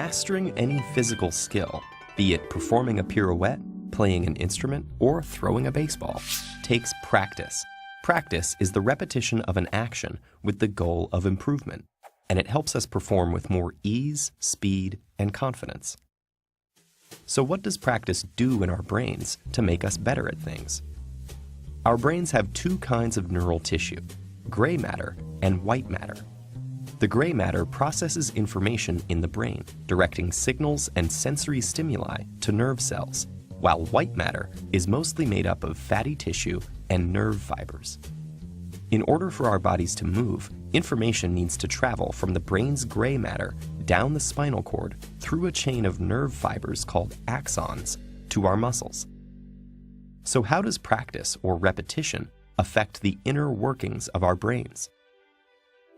Mastering any physical skill, be it performing a pirouette, playing an instrument, or throwing a baseball, takes practice. Practice is the repetition of an action with the goal of improvement, and it helps us perform with more ease, speed, and confidence. So what does practice do in our brains to make us better at things? Our brains have two kinds of neural tissue, gray matter and white matter. The gray matter processes information in the brain, directing signals and sensory stimuli to nerve cells, while white matter is mostly made up of fatty tissue and nerve fibers. In order for our bodies to move, information needs to travel from the brain's gray matter down the spinal cord through a chain of nerve fibers called axons to our muscles. So how does practice or repetition affect the inner workings of our brains?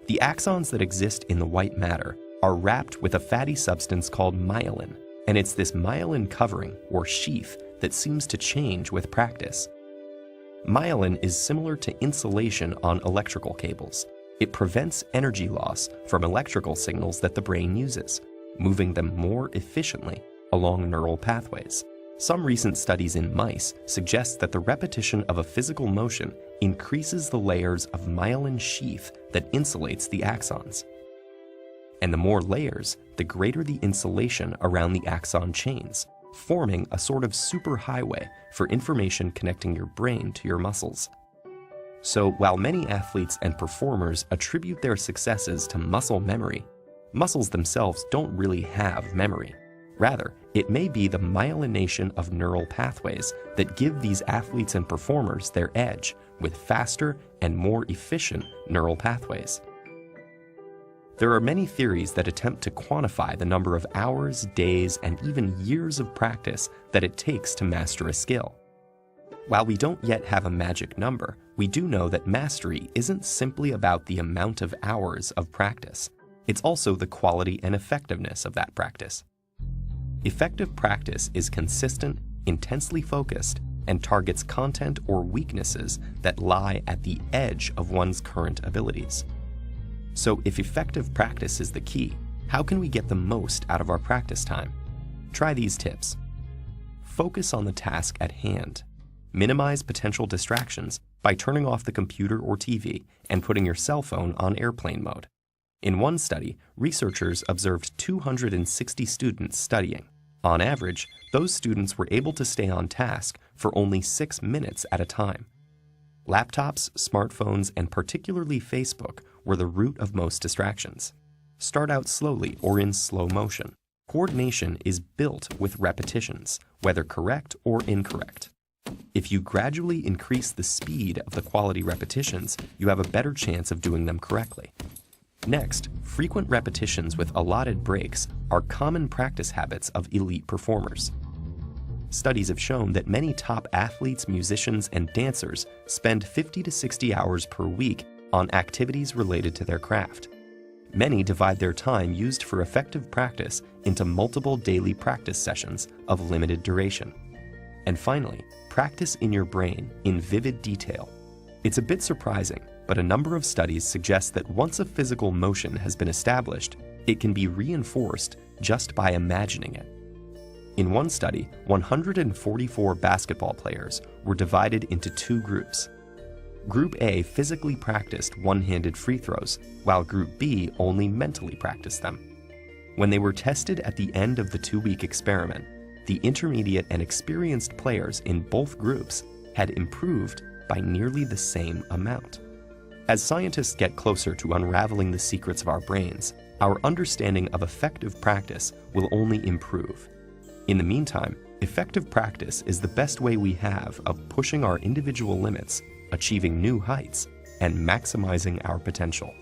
The axons that exist in the white matter are wrapped with a fatty substance called myelin, and it's this myelin covering or sheath that seems to change with practice. Myelin is similar to insulation on electrical cables. It prevents energy loss from electrical signals that the brain uses, moving them more efficiently along neural pathways. Some recent studies in mice suggest that the repetition of a physical motion increases the layers of myelin sheath that insulates the axons. And the more layers, the greater the insulation around the axon chains, forming a sort of superhighway for information connecting your brain to your muscles. So while many athletes and performers attribute their successes to muscle memory, muscles themselves don't really have memory. Rather, it may be the myelination of neural pathways that give these athletes and performers their edge with faster and more efficient neural pathways. There are many theories that attempt to quantify the number of hours, days, and even years of practice that it takes to master a skill. While we don't yet have a magic number, we do know that mastery isn't simply about the amount of hours of practice. It's also the quality and effectiveness of that practice. Effective practice is consistent, intensely focused, and targets content or weaknesses that lie at the edge of one's current abilities. So if effective practice is the key, how can we get the most out of our practice time? Try these tips. Focus on the task at hand. Minimize potential distractions by turning off the computer or TV and putting your cell phone on airplane mode. In one study, researchers observed 260 students studying. On average, those students were able to stay on task for only 6 minutes at a time. Laptops, smartphones, and particularly Facebook were the root of most distractions. Start out slowly or in slow motion. Coordination is built with repetitions, whether correct or incorrect. If you gradually increase the speed of the quality repetitions, you have a better chance of doing them correctly. Next, frequent repetitions with allotted breaks are common practice habits of elite performers. Studies have shown that many top athletes, musicians, and dancers spend 50 to 60 hours per week on activities related to their craft. Many divide their time used for effective practice into multiple daily practice sessions of limited duration. And finally, practice in your brain in vivid detail. It's a bit surprising, but a number of studies suggest that once a physical motion has been established, it can be reinforced just by imagining it. In one study, 144 basketball players were divided into two groups. Group A physically practiced one-handed free throws, while Group B only mentally practiced them. When they were tested at the end of the 2-week experiment, the intermediate and experienced players in both groups had improved by nearly the same amount. As scientists get closer to unraveling the secrets of our brains, our understanding of effective practice will only improve. In the meantime, effective practice is the best way we have of pushing our individual limits, achieving new heights, and maximizing our potential.